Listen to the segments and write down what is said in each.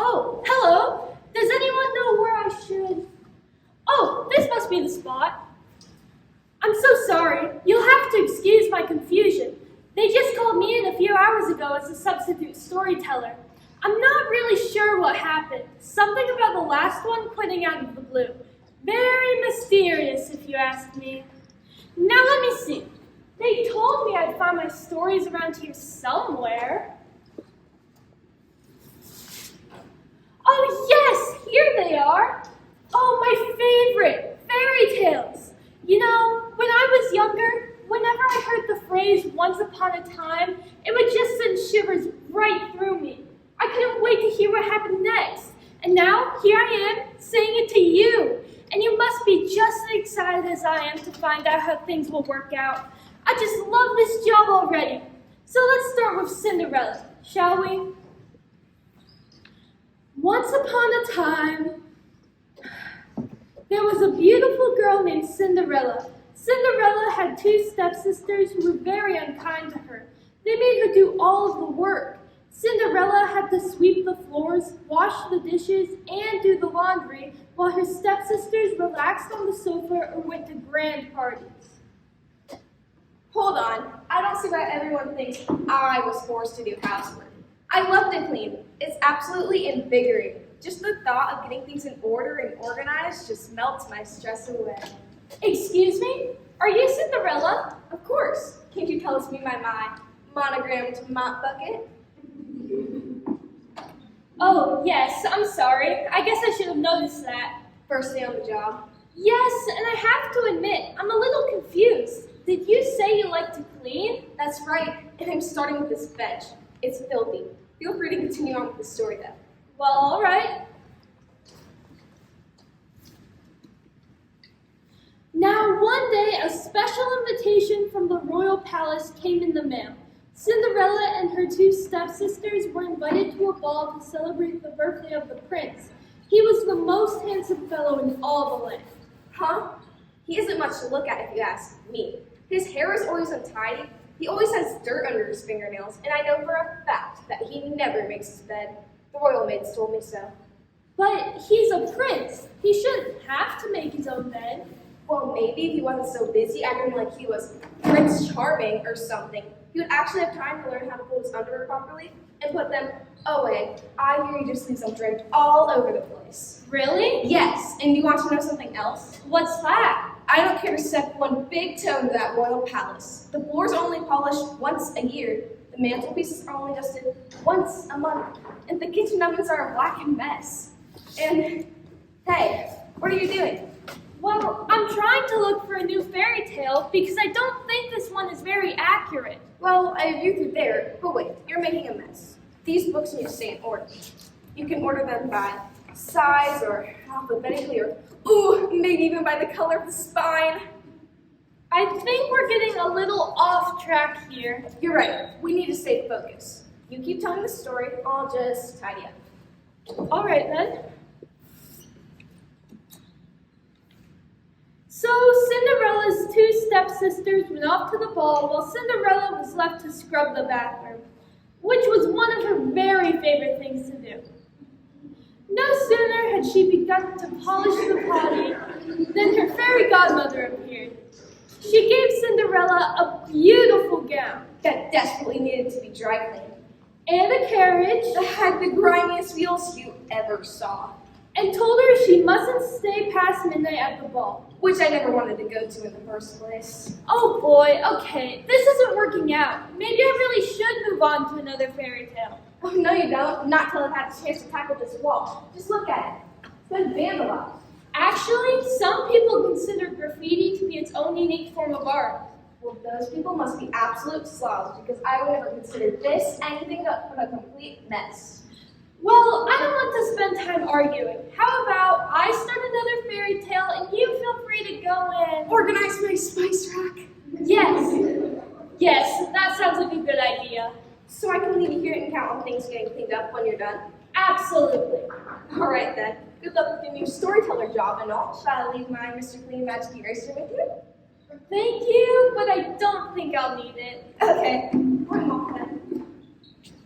Oh, hello. Does anyone know where I should? Oh, this must be the spot. I'm so sorry. You'll have to excuse my confusion. They just called me in a few hours ago as a substitute storyteller. I'm not really sure what happened. Something about the last one quitting out of the blue. Very mysterious, if you ask me. Now let me see. They told me I'd find my stories around here somewhere. Oh yes, here they are. Oh, my favorite, fairy tales. You know, when I was younger, whenever I heard the phrase once upon a time, it would just send shivers right through me. I couldn't wait to hear what happened next. And now, here I am, saying it to you. And you must be just as excited as I am to find out how things will work out. I just love this job already. So let's start with Cinderella, shall we? Once upon a time, there was a beautiful girl named Cinderella. Cinderella had two stepsisters who were very unkind to her. They made her do all of the work. Cinderella had to sweep the floors, wash the dishes, and do the laundry, while her stepsisters relaxed on the sofa or went to grand parties. Hold on, I don't see why everyone thinks I was forced to do housework. I love to clean. It's absolutely invigorating. Just the thought of getting things in order and organized just melts my stress away. Excuse me? Are you Cinderella? Of course. Can't you tell us me by my monogrammed mop bucket? Oh, yes, I'm sorry. I guess I should have noticed that. First day on the job. Yes, and I have to admit, I'm a little confused. Did you say you like to clean? That's right, and I'm starting with this bench. It's filthy. Feel free to continue on with the story though. Well, all right. Now, one day, a special invitation from the royal palace came in the mail. Cinderella and her two stepsisters were invited to a ball to celebrate the birthday of the prince. He was the most handsome fellow in all the land. Huh? He isn't much to look at if you ask me. His hair is always untidy. He always has dirt under his fingernails, and I know for a fact that he never makes his bed. The royal maids told me so. But he's a prince. He shouldn't have to make his own bed. Well, maybe if he wasn't so busy acting like he was Prince Charming or something, he would actually have time to learn how to fold his underwear properly and put them away. I hear he just leaves them draped all over the place. Really? Yes, and you want to know something else? What's that? I don't care to step one big toe into that royal palace. The floors are only polished once a year. The mantelpieces are only dusted once a month. And the kitchen ovens are a blackened mess. And, hey, what are you doing? Well, I'm trying to look for a new fairy tale because I don't think this one is very accurate. Well, I agree with you there, but wait, you're making a mess. These books need to stay in order. You can order them by size or alphabetically or, ooh, maybe even by the color of the spine. I think we're getting a little off track here. You're right, we need to stay focused. You keep telling the story, I'll just tidy up. All right then. So Cinderella's two stepsisters went off to the ball while Cinderella was left to scrub the bathroom, which was one of her very favorite things to do. No sooner had she begun to polish the potty than her fairy godmother appeared. She gave Cinderella a beautiful gown That desperately needed to be dry cleaned. and a carriage That had the grimiest wheels you ever saw. and told her she mustn't stay past midnight at the ball. Which I never wanted to go to in the first place. Oh boy, okay, this isn't working out. Maybe I really should move on to another fairy tale. Oh, no you don't. Not till I've had a chance to tackle this wall. Just look at it. It's been vandalized. Actually, some people consider graffiti to be its own unique form of art. Well, those people must be absolute slobs because I would never consider this anything but a complete mess. Well, I don't want to spend time arguing. How about I start another fairy tale and you feel free to go in? Organize my spice rack. Yes, that sounds like a good idea. So I can leave you here and count on things getting cleaned up when you're done? Absolutely. All right then. Good luck with your new storyteller job and all. Shall I leave my Mr. Clean Magic Eraser with you? Thank you, but I don't think I'll need it. Okay. I'm off then.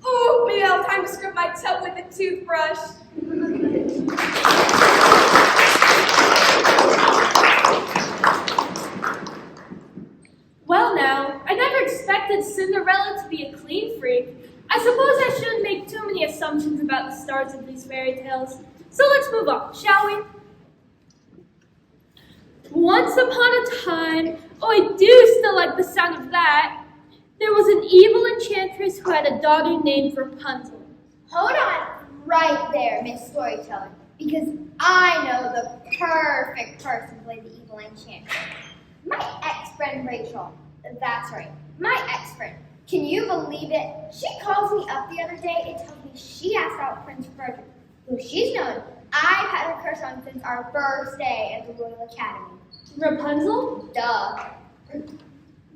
Oh, maybe I'll have time to scrub my tub with a toothbrush. Well now, I never expected Cinderella to be a clean freak. I suppose I shouldn't make too many assumptions about the stars of these fairy tales. So let's move on, shall we? Once upon a time, oh I do still like the sound of that, there was an evil enchantress who had a daughter named Rapunzel. Hold on right there, Miss Storyteller, because I know the perfect person to play the evil enchantress. My ex-friend Rachel. That's right, my ex-friend. Can you believe it? She calls me up the other day and tells me she asked out Prince Frederick, who she's known I've had a crush on since our first day at the Royal Academy. Rapunzel? Duh.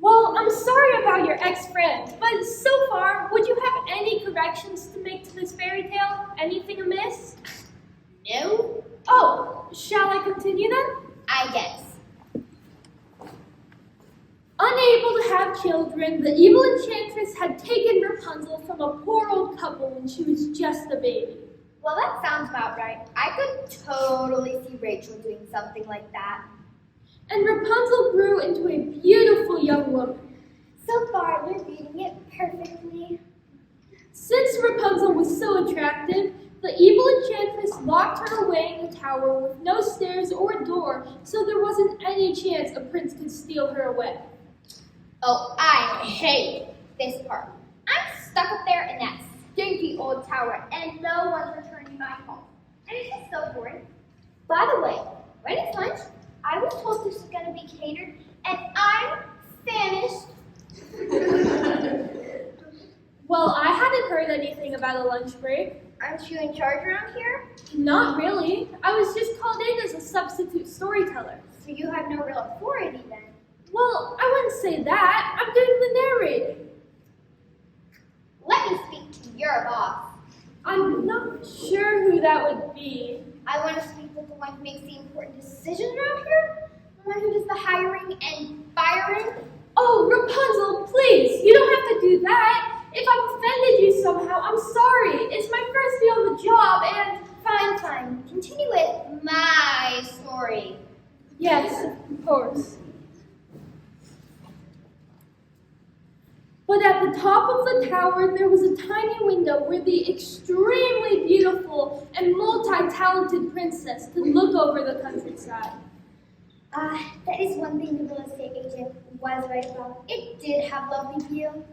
Well, I'm sorry about your ex-friend, but so far, would you have any corrections to make to this fairy tale? Anything amiss? No? Oh, shall I continue then? I guess. Unable to have children, the evil enchantress had taken Rapunzel from a poor old couple when she was just a baby. Well, that sounds about right. I could totally see Rachel doing something like that. And Rapunzel grew into a beautiful young woman. So far, you're reading it perfectly. Since Rapunzel was so attractive, the evil enchantress locked her away in the tower with no stairs or door, so there wasn't any chance a prince could steal her away. Oh, I hate this part. I'm stuck up there in that stinky old tower, and no one's returning my call. And it's just so boring. By the way, when it's lunch, I was told this is going to be catered, and I'm famished. Well, I hadn't heard anything about a lunch break. Aren't you in charge around here? Not really. I was just called in as a substitute storyteller. So you have no real authority then? Well, I wouldn't say that. I'm doing the narrating. Let me speak to your boss. I'm not sure who that would be. I want to speak with the one who makes the important decisions around here. The one who does the hiring and firing. Oh, Rapunzel, please. You don't have to do that. If I've offended you somehow, I'm sorry. It's my first day on the job and... Fine. Continue with my story. Yes, of course. But at the top of the tower, there was a tiny window where the extremely beautiful and multi-talented princess could look over the countryside. That is one thing the real estate agent was right about. It did have lovely view.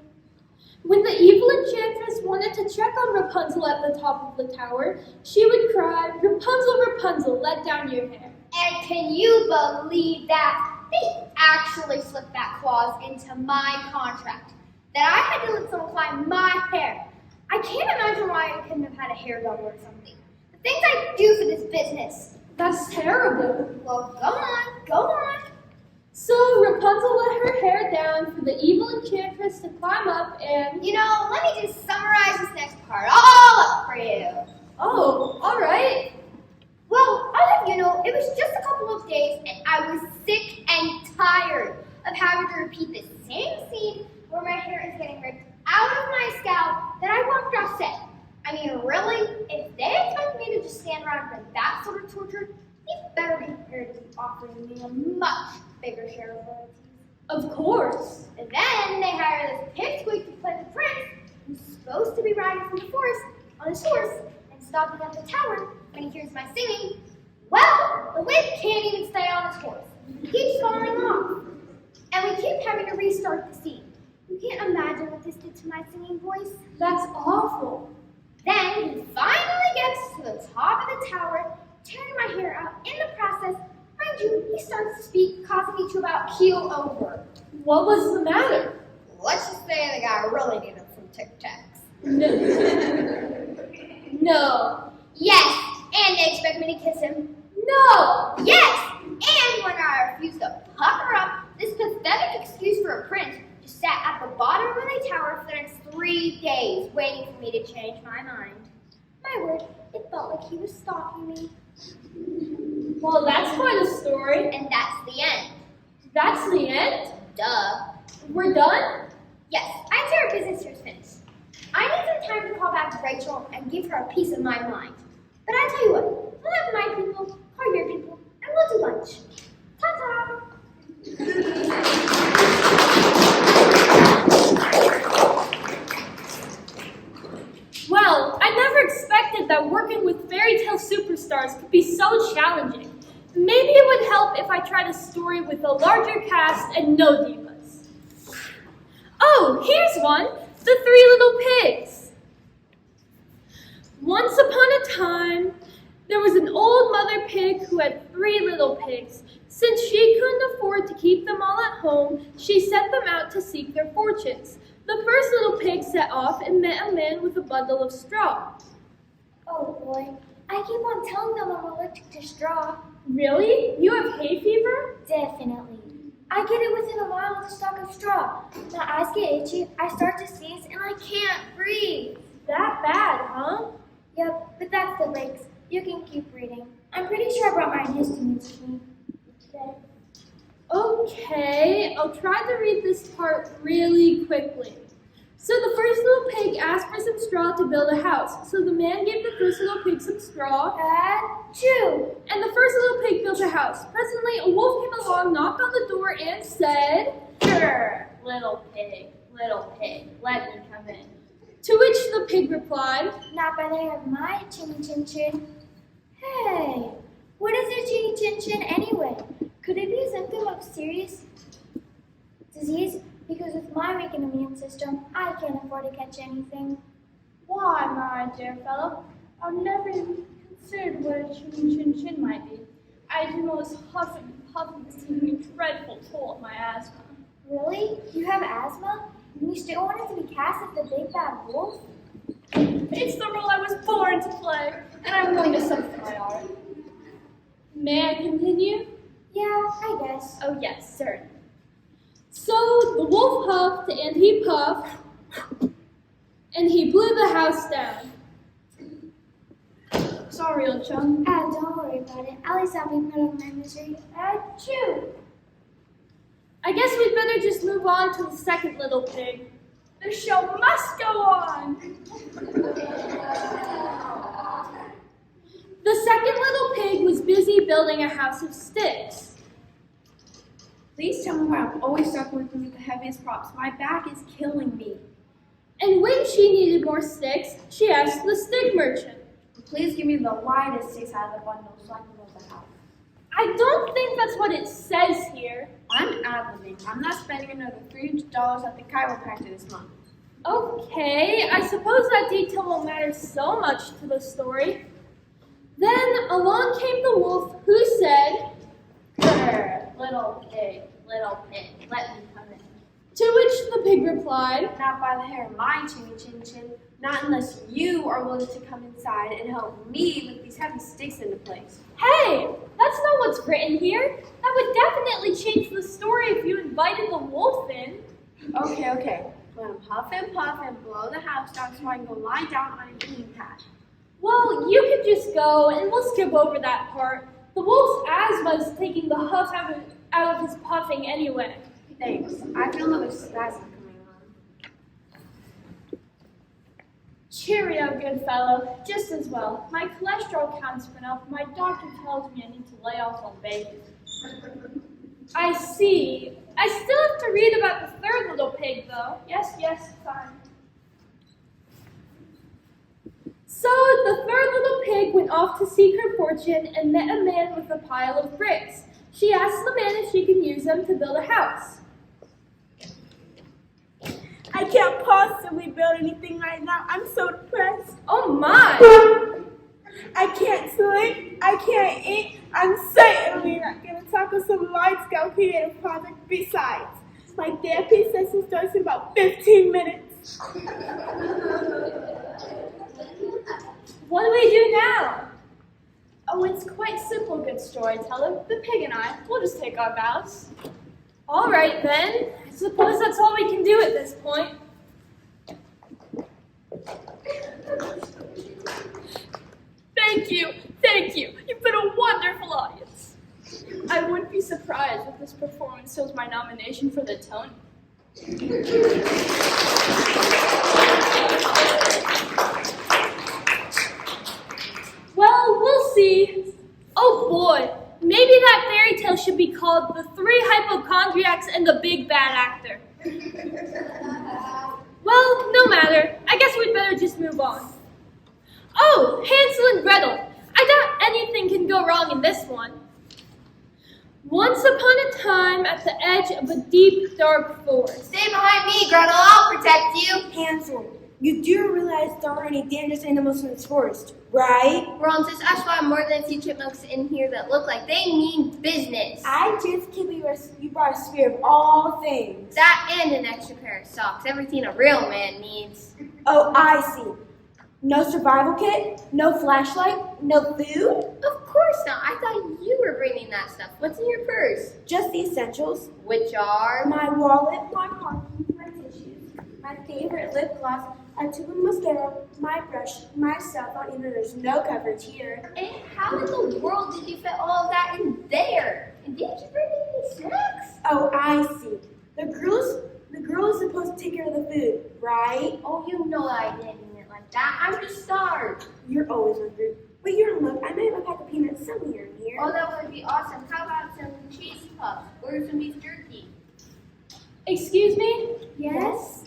When the evil enchantress wanted to check on Rapunzel at the top of the tower, she would cry, "Rapunzel, Rapunzel, let down your hair." And can you believe that? They actually slipped that clause into my contract. That I had to let someone climb my hair. I can't imagine why I couldn't have had a hair double or something. The things I do for this business. That's terrible. Well, go on. So Rapunzel let her hair down for the evil enchantress to climb up and... You know, let me just summarize this next part all up for you. Oh, all right. Well, I'll have you know, it was just a couple of days and I was sick and tired of having to repeat the same scene where my hair is getting ripped out of my scalp that I walked off set. I mean, really, if they expect me to just stand around for that sort of torture, they better be prepared to be offering me a much bigger share of royalties. Of course. And then they hire this pipsqueak to play the prince, who's supposed to be riding from the forest on his horse and stopping at the tower when he hears my singing. Well, the whip can't even stay on his horse. He keeps falling off. And we keep having to restart the scene. You can't imagine what this did to my singing voice. That's awful. Then he finally gets to the top of the tower, tearing my hair out. In the process, mind you, he starts to speak, causing me to about keel over. What was the matter? Let's just say the guy really needed some Tic Tacs. No. Yes, and they expect me to kiss him. No. Yes, and when I refused to pucker up, this pathetic excuse for a prince just sat at the bottom of the tower for the next 3 days, waiting for me to change my mind. My word, it felt like he was stalking me. Well, that's quite a story. And that's the end. That's the end? Duh. We're done? Yes, I'd say our business here is finished. I need some time to call back Rachel and give her a piece of my mind. But I tell you what, we'll have my people, call your people, and we'll do lunch. Ta-ta! Well, I never expected that working with fairy tale superstars could be so challenging. Maybe it would help if I tried a story with a larger cast and no divas. Oh, here's one, The Three Little Pigs. Once upon a time, there was an old mother pig who had 3 little pigs. Since she couldn't afford to keep them all at home, she sent them out to seek their fortunes. The first little pig set off and met a man with a bundle of straw. Oh boy, I keep on telling them I'm allergic to straw. Really? You have hay fever? Definitely. I get it within a mile of the stalk of straw. My eyes get itchy, I start to sneeze, and I can't breathe. That bad, huh? Yep, but that's the breaks. You can keep reading. I'm pretty sure I brought my antihistamines with me. Okay, I'll try to read this part really quickly. So the first little pig asked for some straw to build a house. So the man gave the first little pig some straw. Achoo! And the first little pig built a house. Presently, a wolf came along, knocked on the door, and said, "Sure, little pig, let me come in." To which the pig replied, Not by the hair of my chinny chin chin. Hey, what is a chinny chin chin anyway? Could it be a symptom of serious disease? Because with my weakened immune system, I can't afford to catch anything. Why, my dear fellow, I've never even considered what a chin might be. I do know this huffing and puffing is taking a dreadful toll on my asthma. Really? You have asthma? And you still want it to be cast as the big bad wolf? It's the role I was born to play, and I'm willing to suffer for my art. "May I continue?" Yeah, I guess. Oh yes, certainly. So the wolf huffed and he puffed, and he blew the house down. Sorry, old chum. Don't worry about it. At least I'll be put on my misery. Achoo! I guess we'd better just move on to the second little pig. The show must go on. The second little pig was busy building a house of sticks. Please tell me why I'm always stuck working with the heaviest props. My back is killing me. And when she needed more sticks, she asked the stick merchant. Please give me the widest sticks out of the bundle so I can build the house. I don't think that's what it says here. I'm ad-libbing. I'm not spending another $300 at the chiropractor this month. Okay, I suppose that detail won't matter so much to the story. Then along came the wolf, who said, Sure, little pig, let me come in. to which the pig replied, Not by the hair of my chinny chin chin. Not unless you are willing to come inside and help me lift these heavy sticks into place. "Hey, that's not what's written here. That would definitely change the story if you invited the wolf in." Okay. Let him huff and puff and blow the house down so I can go lie down on a green patch. Well, you could just go, and we'll skip over that part. The wolf's asthma is taking the huff out of his puffing anyway. Thanks. I feel another spasm coming on. Cheerio, good fellow. Just as well. My cholesterol count's been up. My doctor tells me I need to lay off on bacon. I see. I still have to read about the third little pig, though. Yes, fine. So the third little pig went off to seek her fortune and met a man with a pile of bricks. She asked the man if she could use them to build a house. I can't possibly build anything right now. I'm so depressed. Oh my! I can't sleep. I can't eat. I'm certainly not going to tackle some large-scale creative project. Besides, my therapy session starts in about 15 minutes. What do we do now? Oh, it's quite simple, good storyteller. The pig and I, we'll just take our bows. All right, then. I suppose that's all we can do at this point. Thank you. You've been a wonderful audience. I wouldn't be surprised if this performance shows my nomination for the Tony. Well, called The Three Hypochondriacs and the Big Bad Actor. Well, no matter. I guess we'd better just move on. Oh, Hansel and Gretel. I doubt anything can go wrong in this one. Once upon a time, at the edge of a deep, dark forest. Stay behind me, Gretel. I'll protect you. Hansel, you do realize there aren't any dangerous animals in this forest, right? Bronze, I saw more than a few chipmunks in here that look like they mean business. I just can't believe you brought a spear of all things. That and an extra pair of socks. Everything a real man needs. Oh, I see. No survival kit, no flashlight, no food, Of course not. I thought you were bringing that stuff. What's in your purse? just the essentials. Which are? My wallet, my car keys, my tissues, my favorite lip gloss, a tube of mascara, my brush, my cell phone, even though there's no coverage here. And how in the world did you fit all of that in there? And didn't you bring any snacks? Oh, I see. The girl is supposed to take care of the food, right? Oh, you know I didn't mean it like that. I'm just starved. You're always hungry. But you're look, I might have a pack of peanuts somewhere in here. Oh, that would be awesome. How about some cheese puffs or some beef jerky? Excuse me? Yes?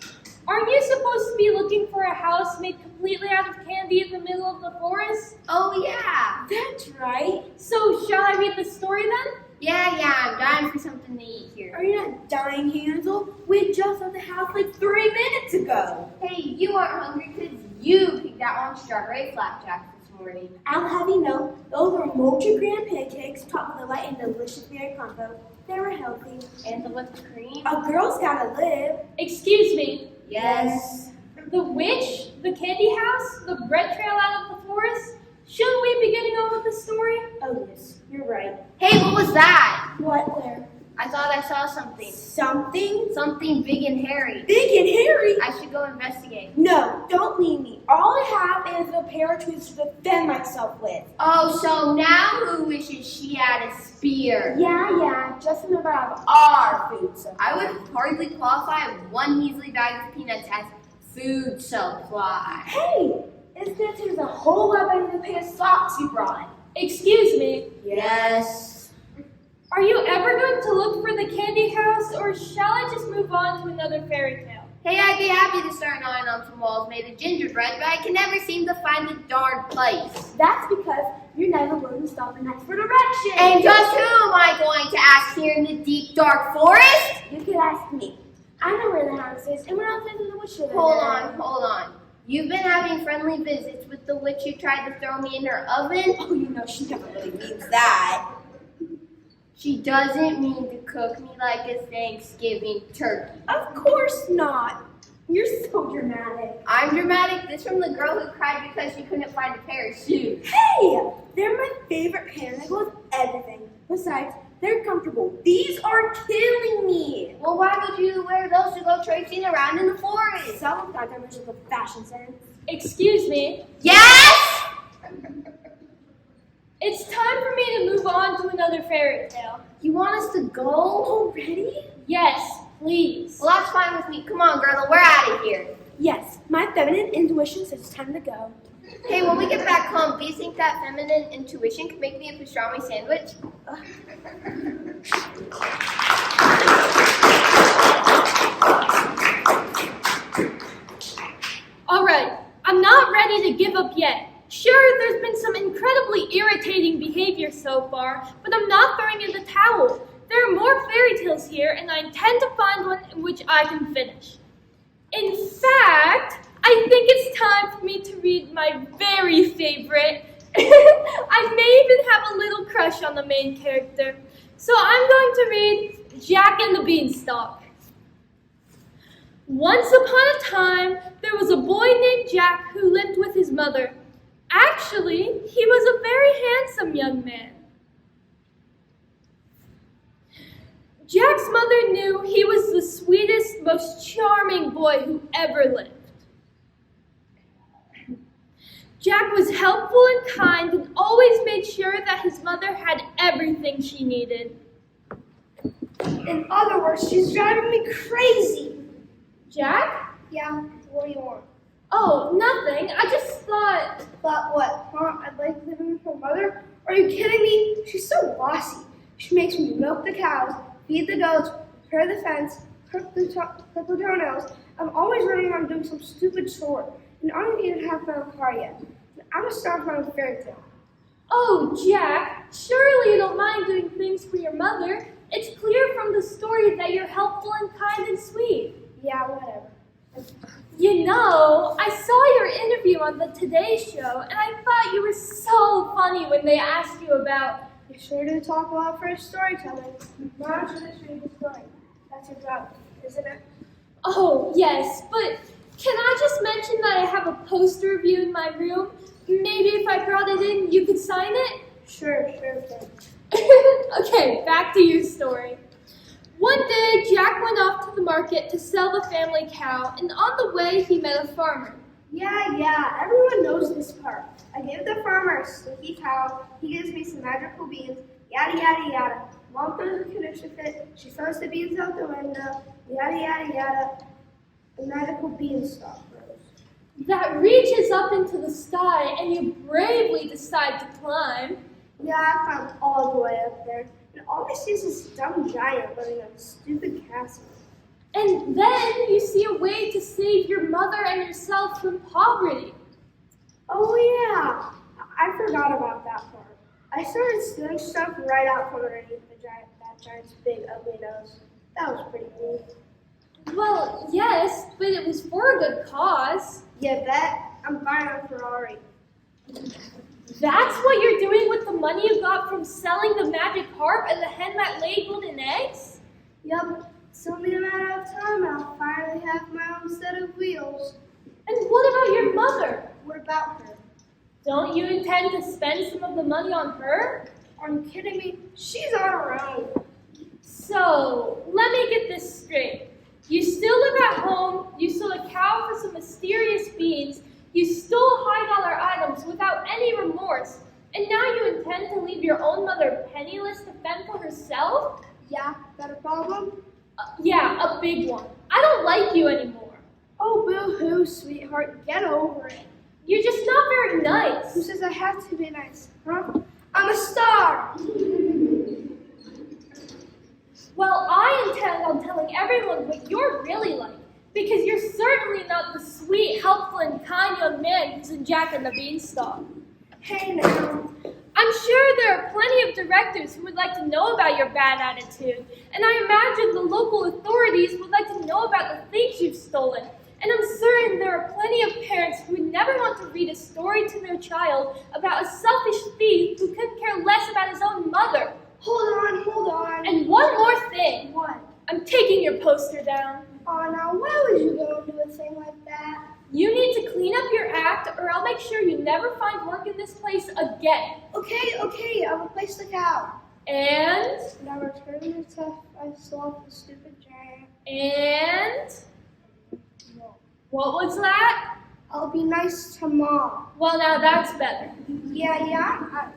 Aren't you supposed to be looking for a house made completely out of candy in the middle of the forest? Oh, yeah. That's right. So, shall I read the story then? Yeah, I'm dying for something to eat here. Are you not dying, Hansel? We just left the house like 3 minutes ago. Hey, you aren't hungry because you picked out on strawberry flapjacks this morning. I'll have you know, those were multi-gram pancakes topped with a light and delicious berry combo. They were healthy. And the whipped cream? A girl's gotta live. Excuse me. Yes. The witch, the candy house, the bread trail out of the forest? Shouldn't we be getting on with the story? Oh yes, you're right. Hey, what was that? What, Claire? I thought I saw something. Something? Something big and hairy. Big and hairy? I should go investigate. No, don't leave me. All I have is a pair of tools to defend myself with. Oh, so now who wishes she had a spear? Yeah, just remember I have our food supply. I would hardly qualify if one measly bag of peanuts has food supply. Hey, instead there's a whole lot better than the pair of socks you brought. Excuse me. Yes. Are you ever going to look for the candy house, or shall I just move on to another fairy tale? Hey, I'd be happy to start gnawing on some walls made of gingerbread, but I can never seem to find the darn place. That's because you're never willing to stop and ask for directions. And just who am I going to ask here in the deep, dark forest? You could ask me. I know where the house is, and we're outside of the witch over Hold on. You've been having friendly visits with the witch who tried to throw me in her oven? Oh, you know she never really means that. She doesn't mean to cook me like a Thanksgiving turkey. Of course not. You're so dramatic. I'm dramatic. This from the girl who cried because she couldn't find a pair of shoes. Hey, they're my favorite pair. They go with everything. Besides, they're comfortable. These are killing me. Well, why would you wear those to go traipsing around in the forest? Some got that much of a fashion sense. Excuse me. Yes! It's time for me to move on to another fairy tale. You want us to go already? Yes, please. Well, that's fine with me. Come on, Gretel, we're out of here. Yes, my feminine intuition says it's time to go. Hey, when we get back home, do you think that feminine intuition could make me a pastrami sandwich? All right, I'm not ready to give up yet. Sure, there's been some incredibly irritating behavior so far, but I'm not throwing in the towel. There are more fairy tales here, and I intend to find one in which I can finish. In fact, I think it's time for me to read my very favorite. I may even have a little crush on the main character. So I'm going to read Jack and the Beanstalk. Once upon a time, there was a boy named Jack who lived with his mother. Actually, he was a very handsome young man. Jack's mother knew he was the sweetest, most charming boy who ever lived. Jack was helpful and kind and always made sure that his mother had everything she needed. In other words, she's driving me crazy. Jack? Yeah, what do you want? Oh, nothing. I just thought... But what? Huh? I'd like living with my mother? Are you kidding me? She's so bossy. She makes me milk the cows, feed the goats, repair the fence, clip the toenails. I'm always running around doing some stupid chore, and I don't even have my own car yet. I'm a star of my own fairy tale. Oh, Jack, surely you don't mind doing things for your mother. It's clear from the story that you're helpful and kind and sweet. Yeah, whatever. You know, I saw your interview on the Today Show, and I thought you were so funny when they asked you about... You sure do talk a lot for a storyteller. Why don't you just read the story? That's your job, isn't it? Oh, yes, but can I just mention that I have a poster of you in my room? Maybe if I brought it in, you could sign it? Sure. Okay, back to your story. One day, Jack went off to the market to sell the family cow, and on the way, he met a farmer. Yeah, everyone knows this part. I give the farmer a stinky cow, he gives me some magical beans, yada. Mom throws a condition fit, she throws the beans out the window, yada. The magical beanstalk grows. That reaches up into the sky, and you bravely decide to climb. Yeah, I climbed all the way up there, and all I see is this dumb giant living in a stupid castle. And then you see a way to save your mother and yourself from poverty. Oh yeah, I forgot about that part. I started stealing stuff right out from underneath that giant's big ugly nose. That was pretty cool. Well, yes, but it was for a good cause. Yeah, bet. I'm buying a Ferrari. That's what you're doing with the money you got from selling the magic harp and the hen that laid golden eggs? Yup, it's only a matter of time and I'll finally have my own set of wheels. And what about your mother? What about her? Don't you intend to spend some of the money on her? Are you kidding me? She's on her own. So, let me get this straight. You still live at home, you sold a cow for some mysterious beans, you stole high-dollar items without any remorse, and now you intend to leave your own mother penniless to fend for herself? Yeah, got a problem? Yeah, a big one. I don't like you anymore. Oh, boo-hoo, sweetheart, get over it. You're just not very nice. Who says I have to be nice, huh? I'm a star! Well, I intend on telling everyone what you're really like, because you're certainly not the sweet, helpful, and kind young man who's in Jack and the Beanstalk. Hey now. I'm sure there are plenty of directors who would like to know about your bad attitude, and I imagine the local authorities would like to know about the things you've stolen. And I'm certain there are plenty of parents who would never want to read a story to their child about a selfish thief who couldn't care less about his own mother. Hold on. And one more thing. What? I'm taking your poster down. Oh, now why would you go and do a thing like that? You need to clean up your act, or I'll make sure you never find work in this place again. Okay, I'll replace the cow. And? And I'll return the stuff I stole the stupid giant. And? What was that? I'll be nice to Mom. Well, now that's better. Yeah.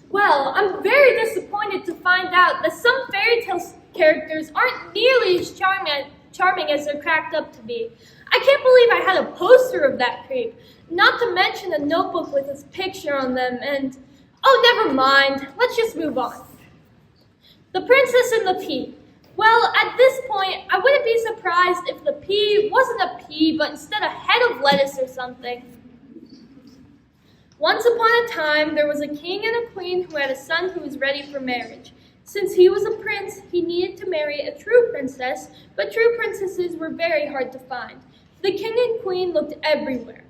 Well, I'm very disappointed to find out that some fairy tale characters aren't nearly as charming as they're cracked up to be. I can't believe I had a poster of that creep, not to mention a notebook with his picture on them, and... Oh, never mind. Let's just move on. The Princess and the Pea. Well, at this point, I wouldn't be surprised if the pea wasn't a pea, but instead a head of lettuce or something. Once upon a time, there was a king and a queen who had a son who was ready for marriage. Since he was a prince, he needed to marry a true princess, but true princesses were very hard to find. The king and queen looked everywhere.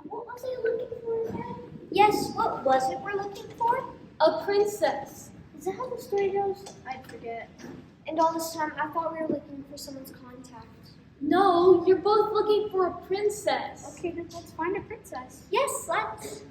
What was I looking for again? Yes, what was it we're looking for? A princess. Is that how the story goes? I forget. And all this time, I thought we were looking for someone's contact. No, you're both looking for a princess. Okay, then let's find a princess. Yes, let's.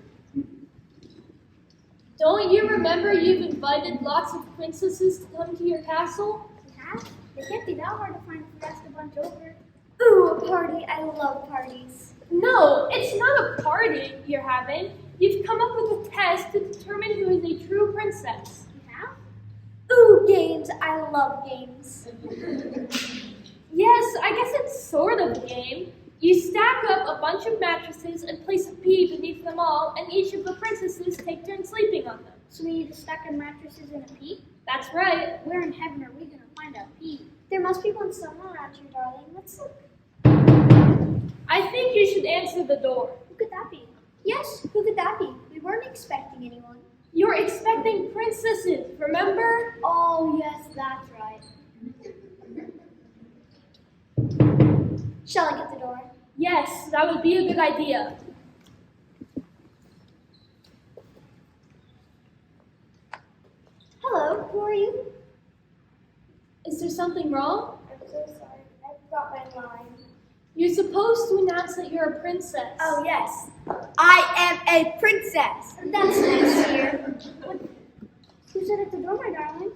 Don't you remember you've invited lots of princesses to come to your castle? Yeah, it can't be that hard to find if we ask a bunch over. Ooh, a party. I love parties. No, it's not a party you're having. You've come up with a test to determine who is a true princess. Yeah? Ooh, games. I love games. Yes, I guess it's sort of a game. You stack up a bunch of mattresses and place a pea beneath them all, and each of the princesses take turns sleeping on them. So we need to stack our mattresses in a pea? That's right. Where in heaven are we going to find our pea? There must be one somewhere around here, darling. Let's look. I think you should answer the door. Who could that be? Yes, who could that be? We weren't expecting anyone. You're expecting princesses, remember? Oh, yes, that's right. Shall I get the door? Yes, that would be a good idea. Hello, who are you? Is there something wrong? I'm so sorry. I forgot my line. You're supposed to announce that you're a princess. Oh, yes. I am a princess. That's nice here. Who's that at the door, my darling?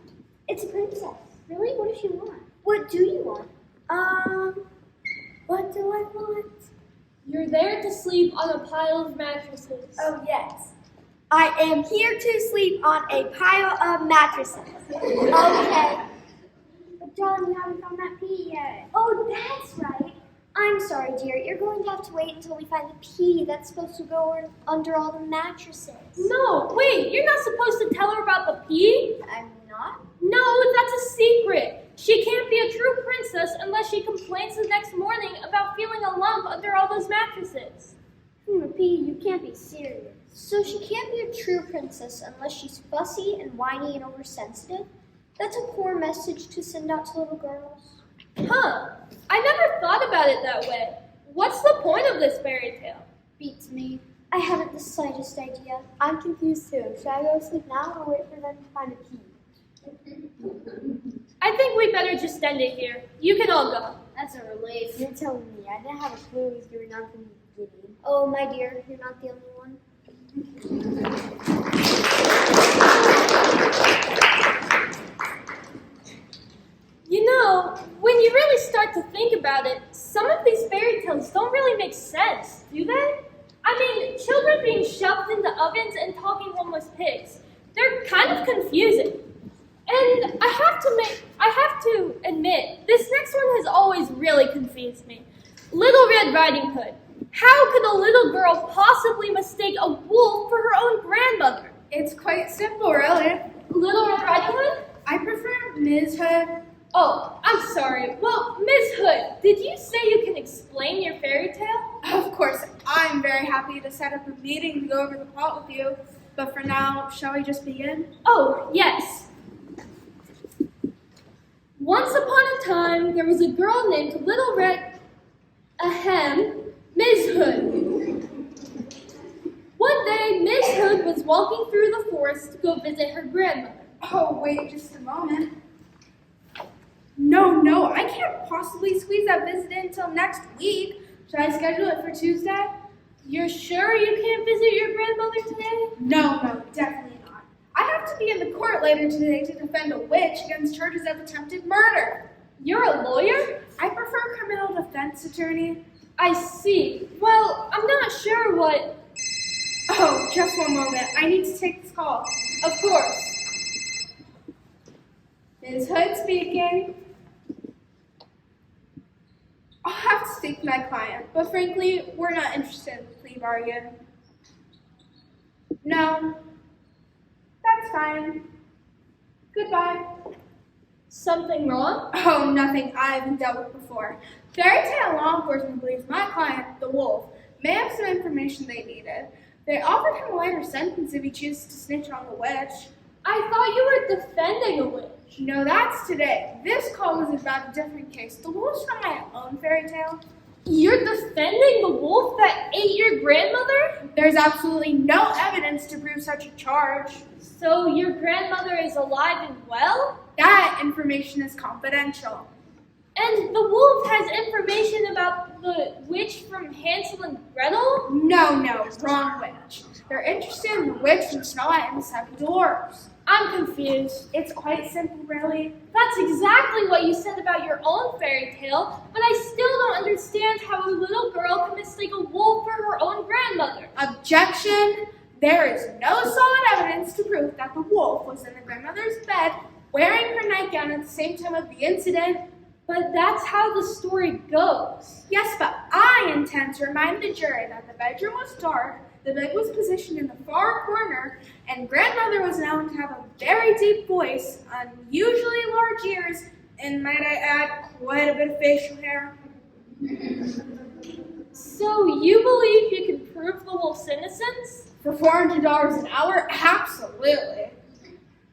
It's a princess. Really? What does she want? What do you want? What do I want? You're there to sleep on a pile of mattresses. Oh, yes. I am here to sleep on a pile of mattresses. Okay. But darling, we haven't found that pea yet. Oh, that's right. I'm sorry, dear. You're going to have to wait until we find the pea that's supposed to go under all the mattresses. No, wait, you're not supposed to tell her about the pea? I'm not? No, that's a secret. She can't be a true princess unless she complains the next morning about feeling a lump under all those mattresses. A pea, you can't be serious. So she can't be a true princess unless she's fussy and whiny and oversensitive? That's a poor message to send out to little girls. Huh, I never thought about it that way. What's the point of this fairy tale? Beats me. I haven't the slightest idea. I'm confused too. Should I go to sleep now or wait for them to find a pea? I think we better just end it here. You can all go. That's a relief. You're telling me. I didn't have a clue he was doing that from the beginning. Oh, my dear, you're not the only one. You know, when you really start to think about it, some of these fairy tales don't really make sense, do they? I mean, children being shoved into ovens and talking homeless pigs. They're kind of confusing. And I have to admit, this next one has always really confused me. Little Red Riding Hood. How could a little girl possibly mistake a wolf for her own grandmother? It's quite simple, really. Little Red Riding Hood? I prefer Ms. Hood. Oh, I'm sorry. Well, Ms. Hood, did you say you can explain your fairy tale? Of course, I'm very happy to set up a meeting to go over the plot with you. But for now, shall we just begin? Oh, yes. Once upon a time, there was a girl named Little Red, Ms. Hood. One day, Ms. Hood was walking through the forest to go visit her grandmother. Oh, wait just a moment. No, I can't possibly squeeze that visit in until next week. Should I schedule it for Tuesday? You're sure you can't visit your grandmother today? No, definitely not. I have to be in the court later today to defend a witch against charges of attempted murder. You're a lawyer? I prefer criminal defense attorney. I see. Well, I'm not sure what... Oh, just one moment. I need to take this call. Of course. Ms. Hood speaking. I'll have to speak to my client, but frankly, we're not interested in the plea bargain. No, that's fine. Goodbye. Something wrong? Oh, nothing I haven't dealt with before. Fairy tale law enforcement believes my client, the wolf, may have some information they needed. They offered him a lighter sentence if he chooses to snitch on the witch. I thought you were defending a witch. No, that's today. This call was about a different case. The wolf's from my own fairy tale. You're defending the wolf that ate your grandmother? There's absolutely no evidence to prove such a charge. So your grandmother is alive and well? That information is confidential. And the wolf has information about the witch from Hansel and Gretel? No, wrong witch. They're interested in the witch from Snow White and the Seven Dwarves. I'm confused. It's quite simple, really. That's exactly what you said about your own fairy tale, but I still don't understand how a little girl can mistake a wolf for her own grandmother. Objection! There is no solid evidence to prove that the wolf was in the grandmother's bed wearing her nightgown at the same time of the incident. But that's how the story goes. Yes, but I intend to remind the jury that the bedroom was dark, the bed was positioned in the far corner, and grandmother was known to have a very deep voice, unusually large ears, and might I add, quite a bit of facial hair. So you believe you can prove the wolf's innocence? For $400 an hour? Absolutely.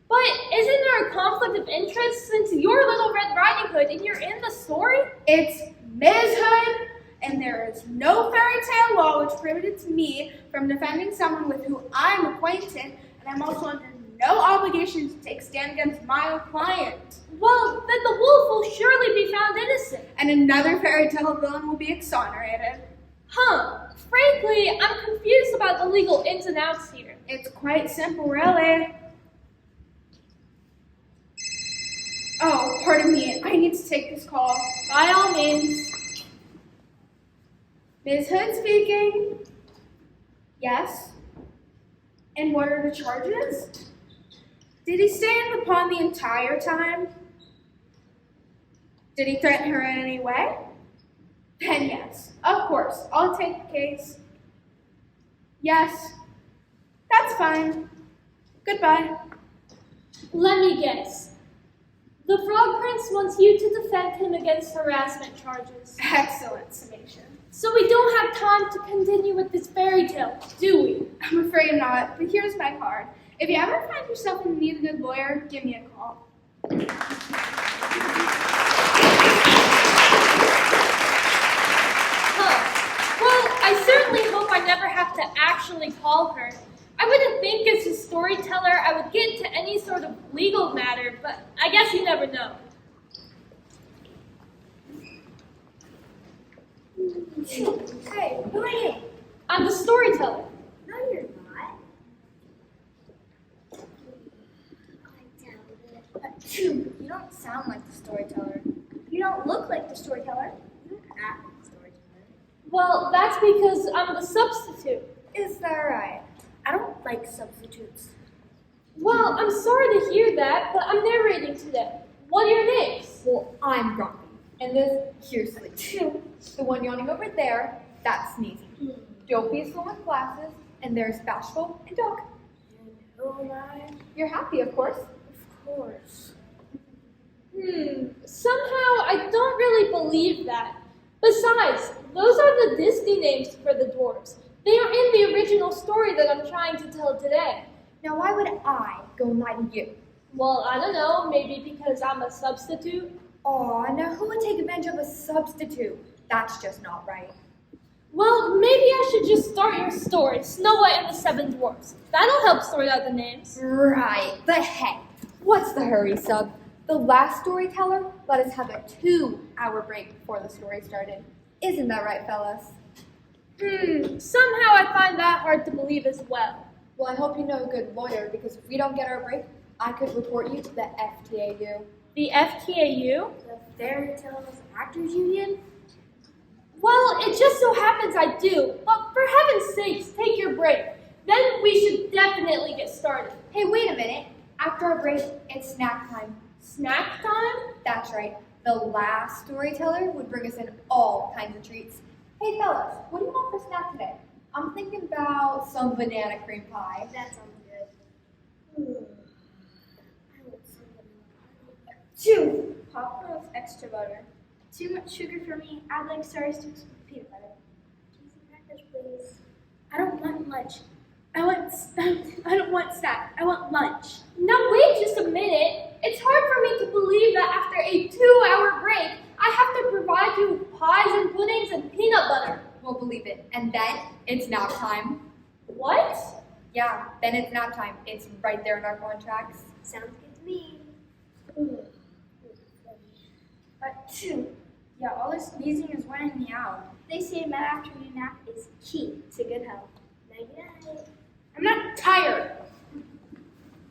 But isn't there a conflict of interest since you're Little Red Riding Hood and you're in the story? It's Ms. Hood, and there is no fairy tale law which prohibits me from defending someone with whom I'm acquainted, and I'm also under no obligation to take stand against my own client. Well, then the wolf will surely be found innocent. And another fairy tale villain will be exonerated. Frankly, I'm confused about the legal ins and outs here. It's quite simple, really. Oh, pardon me. I need to take this call. By all means. Ms. Hood speaking. Yes. And what are the charges? Did he stay in the pond the entire time? Did he threaten her in any way? Then yes, of course, I'll take the case. Yes, that's fine. Goodbye. Let me guess. The Frog Prince wants you to defend him against harassment charges. Excellent summation. So we don't have time to continue with this fairy tale, do we? I'm afraid not, but here's my card. If you ever find yourself in need of a good lawyer, give me a call. Well, I certainly hope I never have to actually call her. I wouldn't think as a storyteller I would get into any sort of legal matter, but I guess you never know. Hey, who are you? I'm the storyteller. No, you're not. I doubt it. You don't sound like the storyteller. You don't look like the storyteller. You don't act like the storyteller. Well, that's because I'm the substitute. Is that right? I don't like substitutes. Well, I'm sorry to hear that, but I'm narrating today. What are your names? Well, I'm grumpy. And this, here's sleep. The one yawning over there, that's sneezing. Dopey is one with glasses, and there's bashful and dog. And who am I? You're happy, of course. Of course. Somehow I don't really believe that. Besides, those are the Disney names for the dwarves. They are in the original story that I'm trying to tell today. Now, why would I go and lie to you? Well, I don't know, maybe because I'm a substitute. Aw, now who would take advantage of a substitute? That's just not right. Well, maybe I should just start your story, Snow White and the Seven Dwarfs. That'll help sort out the names. Right, but hey, what's the hurry, sub? The last storyteller let us have a 2-hour break before the story started. Isn't that right, fellas? Somehow I find that hard to believe as well. Well, I hope you know a good lawyer, because if we don't get our break, I could report you to the FTAU. The FTAU? The Fairy Tales Actors Union? Well, it just so happens I do, but for heaven's sakes, take your break. Then we should definitely get started. Hey, wait a minute. After our break, it's snack time. Snack time? That's right. The last storyteller would bring us in all kinds of treats. Hey, fellas, what do you want for snack today? I'm thinking about some banana cream pie. That sounds good. I want some vanilla. 2 popcorn with extra butter. Too much sugar for me. I'd like Star Sticks with peanut butter. Cheese and crackers, please. I don't want lunch. I don't want snack. I want lunch. Now wait just a minute. It's hard for me to believe that after a 2-hour break, I have to provide you with pies and puddings and peanut butter. Won't believe it. And then it's nap time. What? Yeah, then it's nap time. It's right there in our contracts. Sounds good to me. 2. Yeah, all this sneezing is wearing me out. They say a mid-afternoon nap is key to good health. Night-night. I'm not tired.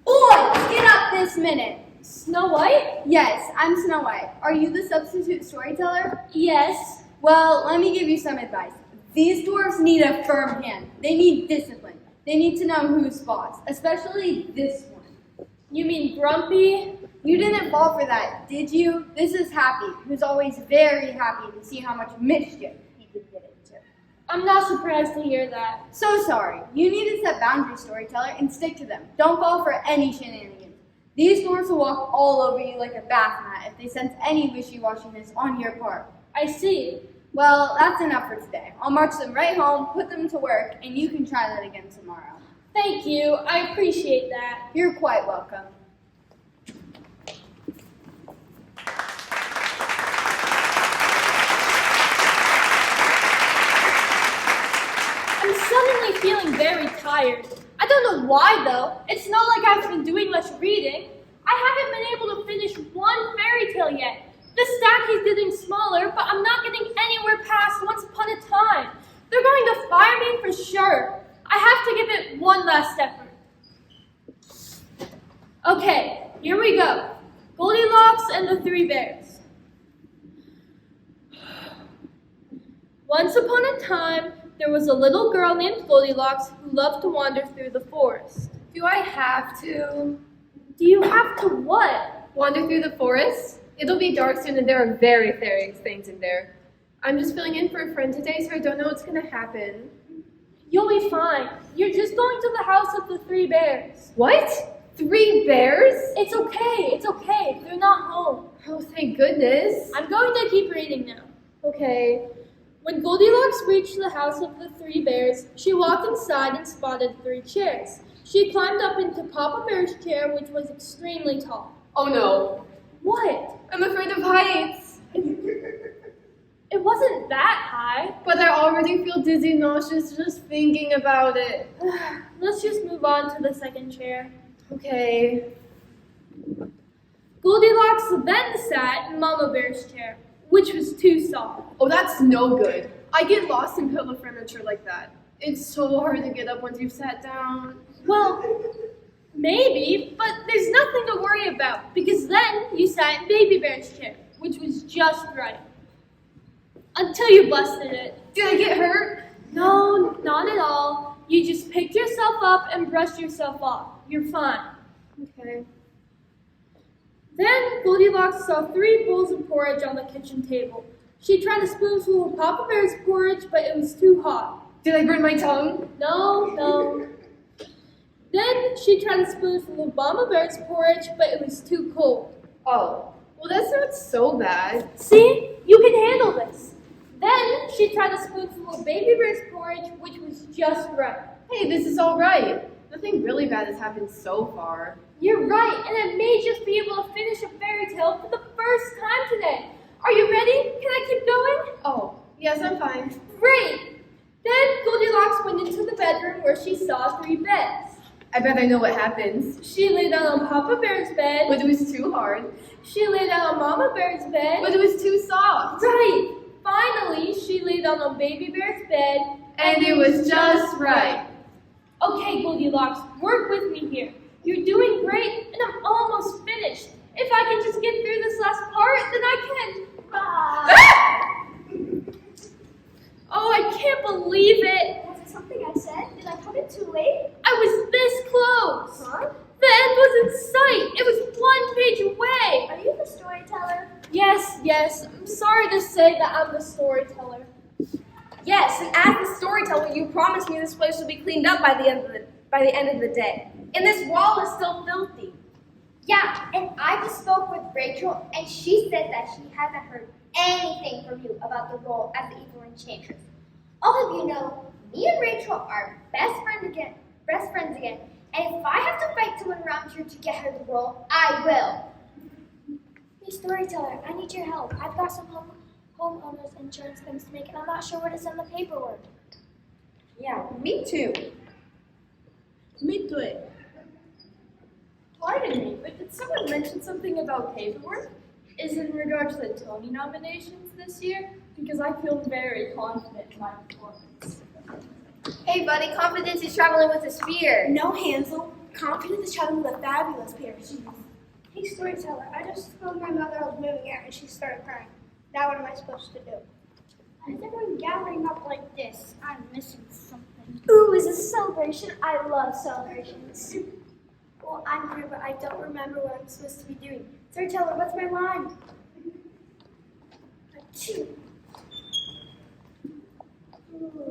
Boy, get up this minute. Snow White? Yes, I'm Snow White. Are you the substitute storyteller? Yes. Well, let me give you some advice. These dwarves need a firm hand. They need discipline. They need to know who's boss, especially this one. You mean Grumpy? You didn't fall for that, did you? This is Happy, who's always very happy to see how much mischief he could get into. I'm not surprised to hear that. So sorry. You need to set boundaries, storyteller, and stick to them. Don't fall for any shenanigans. These dwarves will walk all over you like a bath mat if they sense any wishy-washiness on your part. I see. Well, that's enough for today. I'll march them right home, put them to work, and you can try that again tomorrow. Thank you. I appreciate that. You're quite welcome. I'm suddenly feeling very tired. I don't know why though. It's not like I've been doing much reading. I haven't been able to finish one fairy tale yet. The stack is getting smaller, but I'm not getting anywhere past Once Upon a Time. They're going to fire me for sure. I have to give it one last effort. Okay, here we go. Goldilocks and the Three Bears. Once upon a time, there was a little girl named Goldilocks who loved to wander through the forest. Do I have to Do you have to what? wander through the forest? It'll be dark soon and there are very things in there. I'm just filling in for a friend today, so I don't know what's gonna happen. You'll be fine. You're just going to the house of the Three Bears. What? 3 bears? It's okay. They're not home. Oh, thank goodness. I'm going to keep reading now. Okay. When Goldilocks reached the house of the Three Bears, she walked inside and spotted 3 chairs. She climbed up into Papa Bear's chair, which was extremely tall. Oh no. What? I'm afraid of heights. It wasn't that high. But I already feel dizzy and nauseous just thinking about it. Let's just move on to the second chair. Okay. Goldilocks then sat in Mama Bear's chair, which was too soft. Oh, that's no good. I get lost in pillow furniture like that. It's so hard to get up once you've sat down. Well, maybe, but there's nothing to worry about because then you sat in Baby Bear's chair, which was just right. Until you busted it. Did I get hurt? No, not at all. You just picked yourself up and brushed yourself off. You're fine. Okay. Then Goldilocks saw 3 bowls of porridge on the kitchen table. She tried a spoonful of Papa Bear's porridge, but it was too hot. Did I burn my tongue? No. Then she tried a spoonful of Mama Bear's porridge, but it was too cold. Oh. Well, that's not so bad. See? You can handle this. Then she tried a spoonful of Baby Bear's porridge, which was just right. Hey, this is all right. Nothing really bad has happened so far. You're right, and I may just be able to finish a fairy tale for the first time today. Are you ready? Can I keep going? Oh, yes, I'm fine. Great! Then Goldilocks went into the bedroom where she saw 3 beds. I bet I know what happens. She lay down on Papa Bear's bed. But it was too hard. She lay down on Mama Bear's bed. But it was too soft. Right! Finally, she lay down on Baby Bear's bed. And it was just right. Okay, Goldilocks, work with me here. You're doing great, and I'm almost finished. If I can just get through this last part, then I can. Oh, I can't believe it. Was it something I said? Did I come in too late? I was this close. Huh? The end was in sight. It was 1 page away. Are you the storyteller? Yes. I'm sorry to say that I'm the storyteller. Yes, and as the storyteller, you promised me this place will be cleaned up by the end of the day. And this wall is still filthy. Yeah, and I just spoke with Rachel, and she said that she hasn't heard anything from you about the role as the evil enchantress. All of you know, me and Rachel are best friends again, and if I have to fight someone around here to get her the role, I will. Hey, storyteller, I need your help. I've got some homeowners insurance claims to make, and I'm not sure where to send the paperwork. Yeah, me too. Me too. Pardon me, but did someone mention something about paperwork? Is it in regard to the Tony nominations this year? Because I feel very confident in my performance. Hey, buddy, confidence is traveling with a spear. No, Hansel. Confidence is traveling with a fabulous pair of shoes. Hey, storyteller, I just told my mother I was moving out and she started crying. Now what am I supposed to do? Is everyone gathering up like this? I'm missing something. Ooh, is this a celebration? I love celebrations. Well, I'm here, but I don't remember what I'm supposed to be doing. Storyteller, what's my line?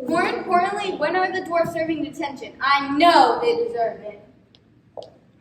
More importantly, when are the dwarves serving detention? I know they deserve it.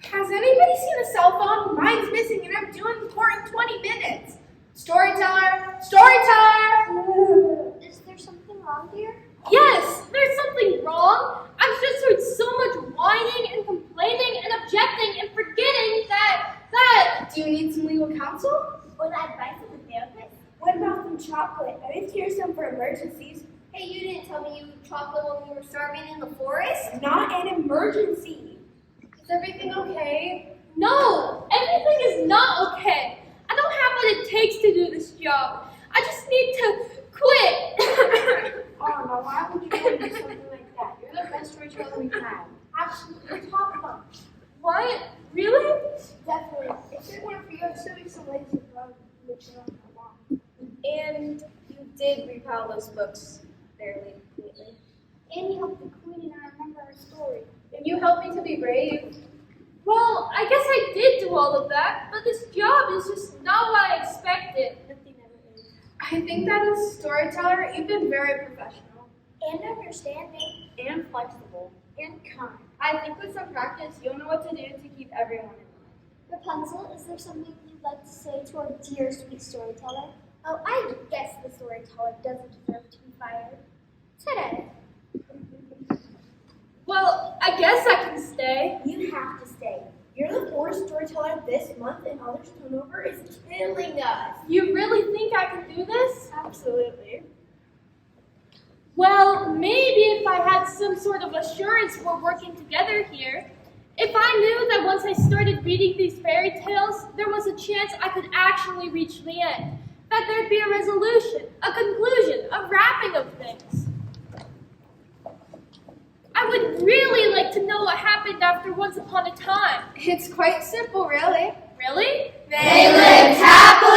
Has anybody seen a cell phone? Mine's missing and I'm due in court in 20 minutes. Storyteller! Storyteller! Is there something wrong, dear? Yes, there's something wrong. I've just heard so much whining and complaining and objecting and forgetting that. Do you need some legal counsel? Or the advice of the therapist? What about some chocolate? I did hear some for emergencies. Hey, you didn't tell me you chocolate when we were starving in the forest? Not an emergency. Is everything okay? No, everything is not okay. I don't have what it takes to do this job. I just need to quit. Oh no, why would you want to do something like that? You're the best storyteller we've had. Absolutely top notch. What? Really? Definitely. If it weren't for you, I'd still be some lazy bug which I don't want. And you did repile those books fairly completely. And you helped the queen and I remember our story. And you helped me to be brave. Well, I guess I did do all of that, but this job is just not what I expected. Nothing ever is. I think that as a storyteller, you've been very professional. And understanding. And flexible. And kind. I think with some practice, you'll know what to do to keep everyone in line. Rapunzel, is there something you'd like to say to our dear sweet storyteller? Oh, I guess the storyteller doesn't deserve to be fired. Today. Well, I guess I can stay. You have to stay. You're the poorest storyteller this month, and others turnover is killing us. You really think I can do this? Absolutely. Well, maybe if I had some sort of assurance we're working together here. If I knew that once I started reading these fairy tales, there was a chance I could actually reach the end. That there'd be a resolution, a conclusion, a wrapping of things. I would really like to know what happened after Once Upon a Time. It's quite simple, really. Really? They lived happily